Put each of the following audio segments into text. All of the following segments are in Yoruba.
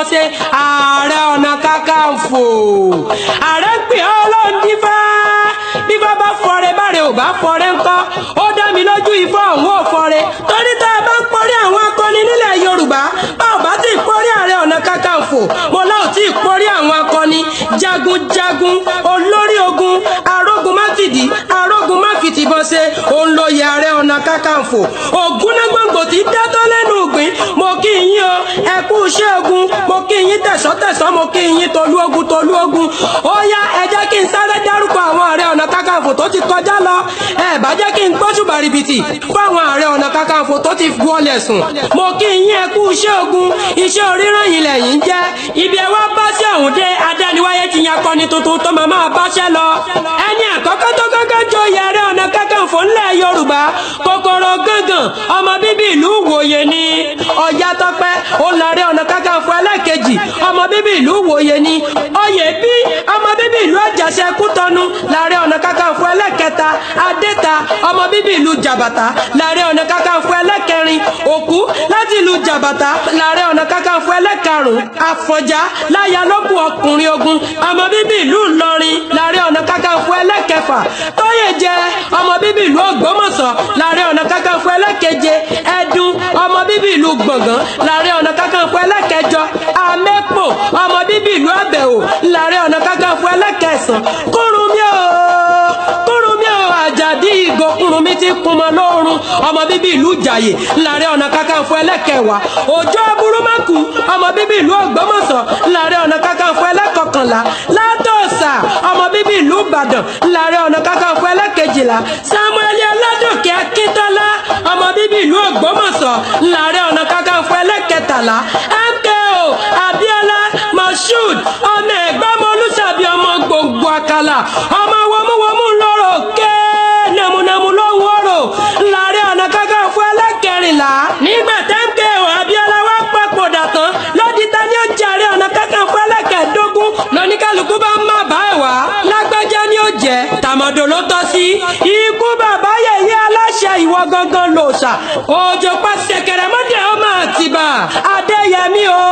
ṣe Ààrẹ Ọ̀nà Kakanfò. Ààrẹ pè ọ́ lóńdífá bífá bá fọre báre ò bá fọre ńkọ́ ó dá mi lójú ifá òun ò fọre torí tá a bá ń pọrí àwọn akọni nílẹ̀ Yorùbá bá ò bá tí ì pọrí Ààrẹ Ọ̀nà Kakanfò mo láò tí ì pọrí àwọn akọni jagunjagun olórí ogun arógun mátìdí arógun máfìtìbọn ṣe òun lóye Ààrẹ Ọ̀nà Kakanfò. Ògúnnágbòǹgbò tí dátọ́ lẹ́nu ìgbín mo kí yín o ẹ kú iṣẹ́ ogun mo kí yín tẹ̀sọ́tẹ̀sọ́ mo kí yín tolú ogun ó yá ẹ jẹ́ kí n sáré dárúkọ àwọn Ààrẹ Ọ̀nà Kakanfò tó ti kọjá lọ ẹ bá jẹ́ kí n gbóṣùbà rìbìtì fáwọn Ààrẹ Ọ̀nà Kakanfò tó ti wọlé sùn. Mo kí yín ẹ kú iṣẹ́ ogun iṣẹ́ oríran yìí lẹ́yìn jẹ́ ibi ẹ wá bá sí ọ̀hún dé adániwáyé ti yan akọni tuntun tó máa báṣẹ́ lọ. Ẹni àkọ́kọ́ tó kọ́kọ́ joyè Ààrẹ Ọ̀nà Kakanfò ńlẹ̀ Yorùbá kòkòrò gángan ọmọ bíbí ìlú Ìwòye ni Ọ̀yátọ́pẹ́ òun l'Ààrẹ Ọ̀nà Kakanfò ẹlẹ́kejì ọmọ bíbí ìlú Ìwòye ni Oyèbí ọmọ bíbí ìlú Àjàṣẹ́ Kútọ́nù l'Ààrẹ Ọ̀nà Kakanfò ẹlẹ́kẹta Adéta ọmọ bíbí ìlú Jàbàtà l'Ààrẹ Ọ̀nà Kakanfò ẹlẹ́kẹrin Òkú láti ìlú Jàbàtà l'Ààrẹ Ọ̀nà Kakanfò ẹlẹ́karùn-ún Àfọ̀njá láya lókù ọkùnrin ogun ọmọ bíbí ìlú Ìlọrin l'Ààrẹ Ọ̀nà Kakanfò ẹlẹ́kẹfà Tóyèjẹ ọmọ bíbí ìlú Ògbómọ̀ṣọ́ l'Ààrẹ Ọ̀nà Kakanfò ẹlẹ́keje Ẹdùn ọmọ bíbí ìlú Gbọ̀ngán l'Ààrẹ Ọ̀nà Kakanfò ẹlẹ́kẹjọ Amẹ́pò ọmọ bíbí ìlú Àbẹ̀wò l'Ààrẹ Ọ̀nà Kakanfò ẹlẹ́kẹsàn Kúrúnmí Àjàdí Ìgò Kúrúnmí ti kúnmọ lórun ọmọ bíbí ìlú Ìjàyè l'Ààrẹ Ọ̀nà Kakanfò ẹlẹ́kẹwàá Òjó Burúmákù ọmọ bíbí ìlú Ògbómọ̀ṣọ́ l'Ààrẹ Ọ̀nà Kakanfò ẹlẹ́kọkànlá Látòsà ọmọ bíbí ìlú Ìbàdàn l'Ààrẹ Ọ̀nà Kakanfò ẹlẹ́kejìlá Samuel Ọládòkè Akíntọ́lá ọmọ bíbí ìlú Ògbómọ̀ṣọ́ l'Ààrẹ Ọ̀nà Kakanfò ẹlẹ́kẹtàlá MKO Abíọ́lá Moshood ọmọ Ẹ̀gbámọ Olúṣàbí ọmọ gbogbo àkàlà ọmọ wọmúwọmú lọ́rọ̀ ké nàmúnàmú lóhùn ọ̀rọ̀ l'Ààrẹ Ọ̀nà Kakanfò ẹlẹ́kẹrìnlá. Nígbà MKO Abíọ́lá wá papòdà tán lọ́dítà ní ó jẹ́ Ààrẹ Ọ̀nà Kakanfò ẹlẹ́kẹẹ̀dógún lóníkálukú bá ń má bá ẹ̀ wá lágbájá ni ó jẹ́ tàmọ̀dò ló tọ́ sí ikú bàbá yẹ̀yẹ́ aláṣẹ ìwọ gangan lòṣà òjò pa ṣẹ̀kẹ̀rẹ̀ mọ́dẹ̀ ọmọ Àtìbà Adéyẹmí o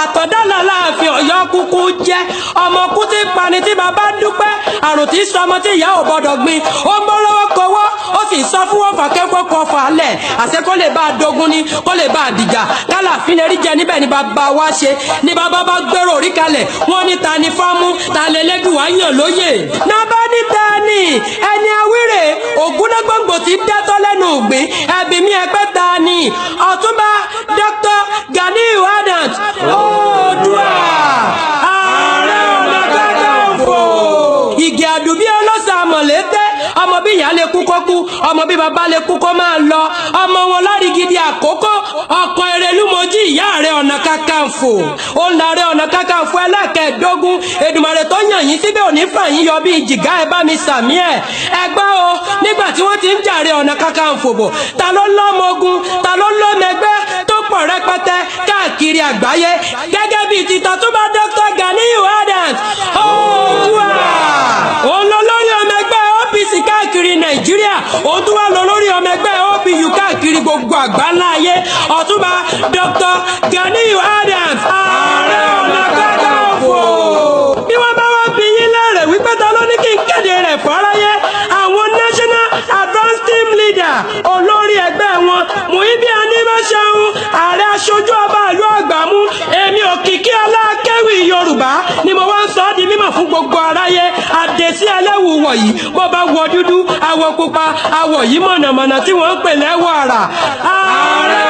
àtọ̀dálà láàfin Ọ̀yọ́ kúkú jẹ́ ọmọ kú tí pani tí bàbá dúpẹ́ àrùn tí sọmọ tí ìyá ò gbọdọ̀ gbin ó ń bọ́ lọ́wọ́ kọwọ́ ó sì sọ fún wọn fàkẹ́kọ̀ọ́ kan fà á lẹ̀ àṣẹ kó lè bá a dogun ni kó lè bá a dìjà kálàfin lè rí jẹ níbẹ̀ ni bàbá wa ṣe ni bàbá bá gbèrò orí kalẹ̀ wọ́n ní ta ni fọ́mú ta lè lẹ́dùn wá yàn lóye náà bá ní ta ni ẹni awírè Ògúnnágbòǹgbò tí dátọ́ lẹ́nu ògbìn ẹbí mi ẹgbẹ́ ta ni Ọ̀túnba Dr. Ganiyu Adams Oòduà Ààrẹ Ọ̀nà Kakanfò Ìgè Àdùbí ọlọ́sà mọ̀lẹ́tẹ́ ọmọ bí ìyá lè kú kó kú ọmọ bí bàbá lè kú kó máa lọ ọmọ wọn lárí gidi àkókò ọkọ Erelu Mojí ìyá Ààrẹ Ọ̀nà Kakanfò òun l'Ààrẹ Ọ̀nà Kakanfò ẹlẹ́kẹ̀ẹ́dógún Èdùmàrè tó yàn yín síbẹ̀ òní fàyín yọ bí jìgá ẹ bá mi sàmí ẹ̀ ẹgbẹ́ o nígbà tí wọ́n ti ń jà Ààrẹ Ọ̀nà Kakanfò bọ̀ ta ló lọ́mọ ogun ta ló lọ́mọ ẹgbẹ́ tó pọ̀ rẹpẹtẹ káàkiri àgbáyé gẹ́gẹ́ bíi títọ́ tó bá Dr. Ganiyu Adams Oòduà òun lọ lórí ọmọ ẹgbẹ́ OPC káàkiri Nàìjíríà òun tún wá lọ lórí ọmọ ẹgbẹ́ OPU káàkiri gbogbo àgbáńlá ayé Ọ̀túnba Dr. Ganiyu Adams Ààrẹ Ọ̀nà Kakanfò. Bí wọ́n bá wá bí yín lẹ́rẹ̀ wípé ta ló ní kí n kéde rẹ̀ fáráyé àwọn National Advanced Team Leader olórí ẹgbẹ́ wọn Muibi Animashaun ààrẹ aṣojú ọba ìlú Àgbàmú èmi Òkìkí Alákéwì Yorùbá ni mo wá ń sọ ọ́ di mímọ̀ fún gbogbo aráyé àdèsí ẹlẹ́wù wọ̀nyí bó bá wọ dúdú àwọ̀ pupa àwọ̀ yìí mọ̀nàmọ̀nà tí wọ́n ń pè lẹ́wọ̀ àrà. Ààrẹ